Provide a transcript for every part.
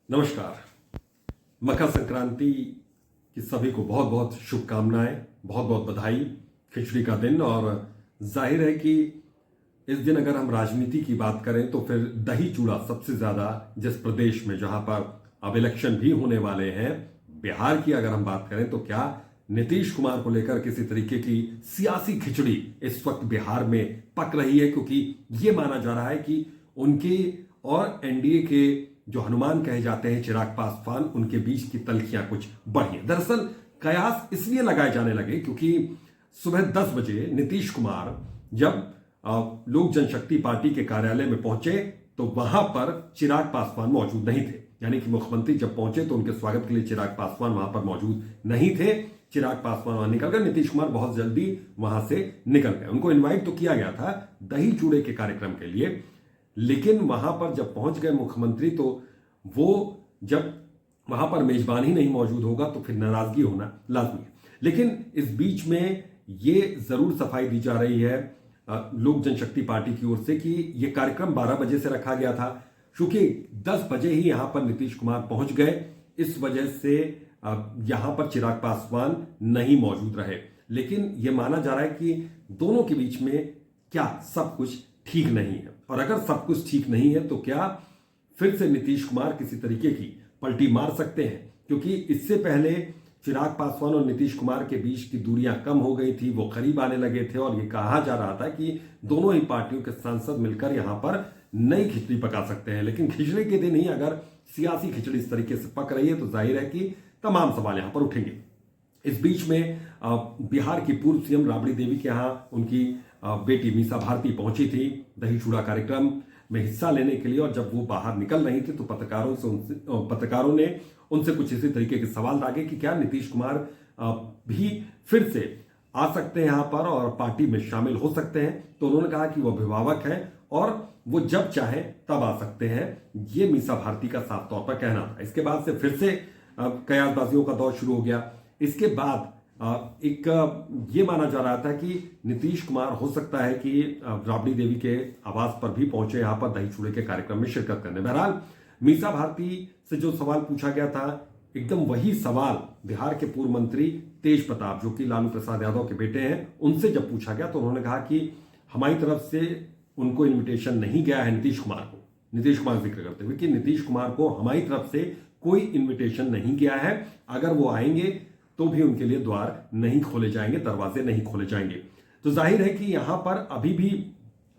नमस्कार। मकर संक्रांति की सभी को बहुत बहुत शुभकामनाएं, बहुत बहुत बधाई। खिचड़ी का दिन, और जाहिर है कि इस दिन अगर हम राजनीति की बात करें तो फिर दही चूड़ा सबसे ज्यादा जिस प्रदेश में, जहां पर अब इलेक्शन भी होने वाले हैं, बिहार की अगर हम बात करें तो क्या नीतीश कुमार को लेकर किसी तरीके की सियासी खिचड़ी इस वक्त बिहार में पक रही है, क्योंकि ये माना जा रहा है कि उनके और एनडीए के जो हनुमान कहे जाते हैं चिराग पासवान, उनके बीच की तल्खियां कुछ बढ़ी हैं। दरअसल कयास इसलिए लगाए जाने लगे क्योंकि सुबह 10 बजे नीतीश कुमार जब लोक जनशक्ति पार्टी के कार्यालय में पहुंचे तो वहां पर चिराग पासवान मौजूद नहीं थे। यानी कि मुख्यमंत्री जब पहुंचे तो उनके स्वागत के लिए चिराग पासवान वहां पर मौजूद नहीं थे। चिराग पासवान वहां निकल गए, नीतीश कुमार बहुत जल्दी वहां से निकल गए। उनको इन्वाइट तो किया गया था दही चूड़े के कार्यक्रम के लिए, लेकिन वहां पर जब पहुंच गए मुख्यमंत्री तो वो जब वहां पर मेजबान ही नहीं मौजूद होगा तो फिर नाराजगी होना लाजमी है। लेकिन इस बीच में ये जरूर सफाई दी जा रही है लोक जनशक्ति पार्टी की ओर से कि ये कार्यक्रम 12 बजे से रखा गया था, क्योंकि 10 बजे ही यहां पर नीतीश कुमार पहुंच गए। इस वजह से यहां पर चिराग पासवान नहीं मौजूद रहे। लेकिन यह माना जा रहा है कि दोनों के बीच में क्या सब कुछ ठीक नहीं है, और अगर सब कुछ ठीक नहीं है तो क्या फिर से नीतीश कुमार किसी तरीके की पलटी मार सकते हैं, क्योंकि इससे पहले चिराग पासवान और नीतीश कुमार के बीच की दूरियां कम हो गई थी, वो करीब आने लगे थे, और ये कहा जा रहा था कि दोनों ही पार्टियों के सांसद मिलकर यहां पर नई खिचड़ी पका सकते हैं। लेकिन खिचड़ी के दिन ही अगर सियासी खिचड़ी इस तरीके से पक रही है तो जाहिर है कि तमाम सवाल यहां पर उठेंगे। इस बीच में बिहार की पूर्व सीएम राबड़ी देवी के यहां उनकी बेटी मीसा भारती पहुंची थी दही चूड़ा कार्यक्रम में हिस्सा लेने के लिए, और जब वो बाहर निकल रही थी तो पत्रकारों ने उनसे कुछ इसी तरीके के सवाल दागे कि क्या नीतीश कुमार भी फिर से आ सकते हैं यहां पर और पार्टी में शामिल हो सकते हैं। तो उन्होंने कहा कि वो अभिभावक हैं और वो जब चाहे तब आ सकते हैं। ये मीसा भारती का साफ तौर पर कहना था। इसके बाद से फिर से कयासबाजियों का दौर शुरू हो गया। इसके बाद ये माना जा रहा था कि नीतीश कुमार हो सकता है कि राबड़ी देवी के आवास पर भी पहुंचे यहां पर दही चूड़े के कार्यक्रम में शिरकत करने। बहरहाल मीसा भारती से जो सवाल पूछा गया था, एकदम वही सवाल बिहार के पूर्व मंत्री तेज प्रताप, जो कि लालू प्रसाद यादव के बेटे हैं, उनसे जब पूछा गया तो उन्होंने कहा कि हमारी तरफ से उनको इन्विटेशन नहीं गया है नीतीश कुमार को। नीतीश कुमार जिक्र करते हुए कि नीतीश कुमार को हमारी तरफ से कोई इन्विटेशन नहीं गया है, अगर वो आएंगे तो भी उनके लिए द्वार नहीं खोले जाएंगे, दरवाजे नहीं खोले जाएंगे। तो जाहिर है कि यहां पर अभी भी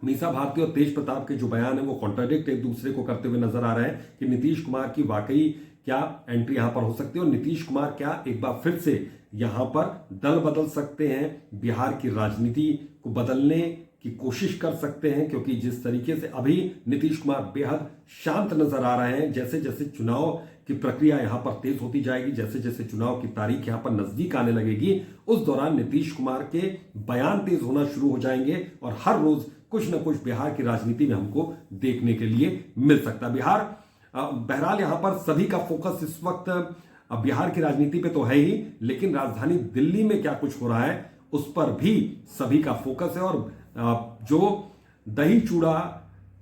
मीसा भारती और तेज प्रताप के जो बयान है वो कॉन्ट्राडिक्ट एक दूसरे को करते हुए नजर आ रहे हैं कि नीतीश कुमार की वाकई क्या एंट्री यहां पर हो सकती है, और नीतीश कुमार क्या एक बार फिर से यहां पर दल बदल सकते हैं, बिहार की राजनीति को बदलने की कोशिश कर सकते हैं। क्योंकि जिस तरीके से अभी नीतीश कुमार बेहद शांत नजर आ रहे हैं, जैसे जैसे चुनाव की प्रक्रिया यहां पर तेज होती जाएगी, जैसे जैसे चुनाव की तारीख यहां पर नजदीक आने लगेगी, उस दौरान नीतीश कुमार के बयान तेज होना शुरू हो जाएंगे, और हर रोज कुछ न कुछ बिहार की राजनीति में हमको देखने के लिए मिल सकता है। बहरहाल यहां पर सभी का फोकस इस वक्त बिहार की राजनीति पे तो है ही, लेकिन राजधानी दिल्ली में क्या कुछ हो रहा है उस पर भी सभी का फोकस है। और जो दही चूड़ा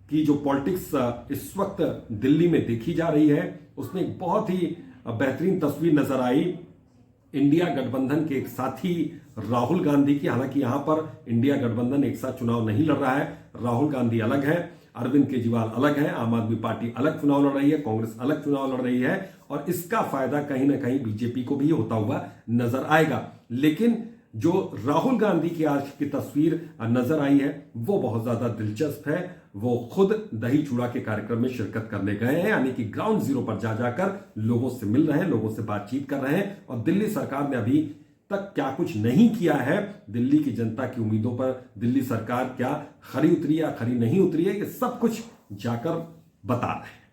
की जो पॉलिटिक्स इस वक्त दिल्ली में देखी जा रही है, उसमें एक बहुत ही बेहतरीन तस्वीर नजर आई इंडिया गठबंधन के एक साथी राहुल गांधी की। हालांकि यहां पर इंडिया गठबंधन एक साथ चुनाव नहीं लड़ रहा है, राहुल गांधी अलग है, अरविंद केजरीवाल अलग है, आम आदमी पार्टी अलग चुनाव लड़ रही है, कांग्रेस अलग चुनाव लड़ रही है, और इसका फायदा कहीं ना कहीं बीजेपी को भी होता हुआ नजर आएगा। लेकिन जो राहुल गांधी की आज की तस्वीर नजर आई है वो बहुत ज्यादा दिलचस्प है। वो खुद दही चूड़ा के कार्यक्रम में शिरकत करने गए हैं, यानी कि ग्राउंड जीरो पर जा जाकर लोगों से मिल रहे हैं, लोगों से बातचीत कर रहे हैं। और दिल्ली सरकार ने अभी तक क्या कुछ नहीं किया है, दिल्ली की जनता की उम्मीदों पर दिल्ली सरकार क्या खरी उतरी या खरी नहीं उतरी है, ये सब कुछ जाकर बता रहे हैं।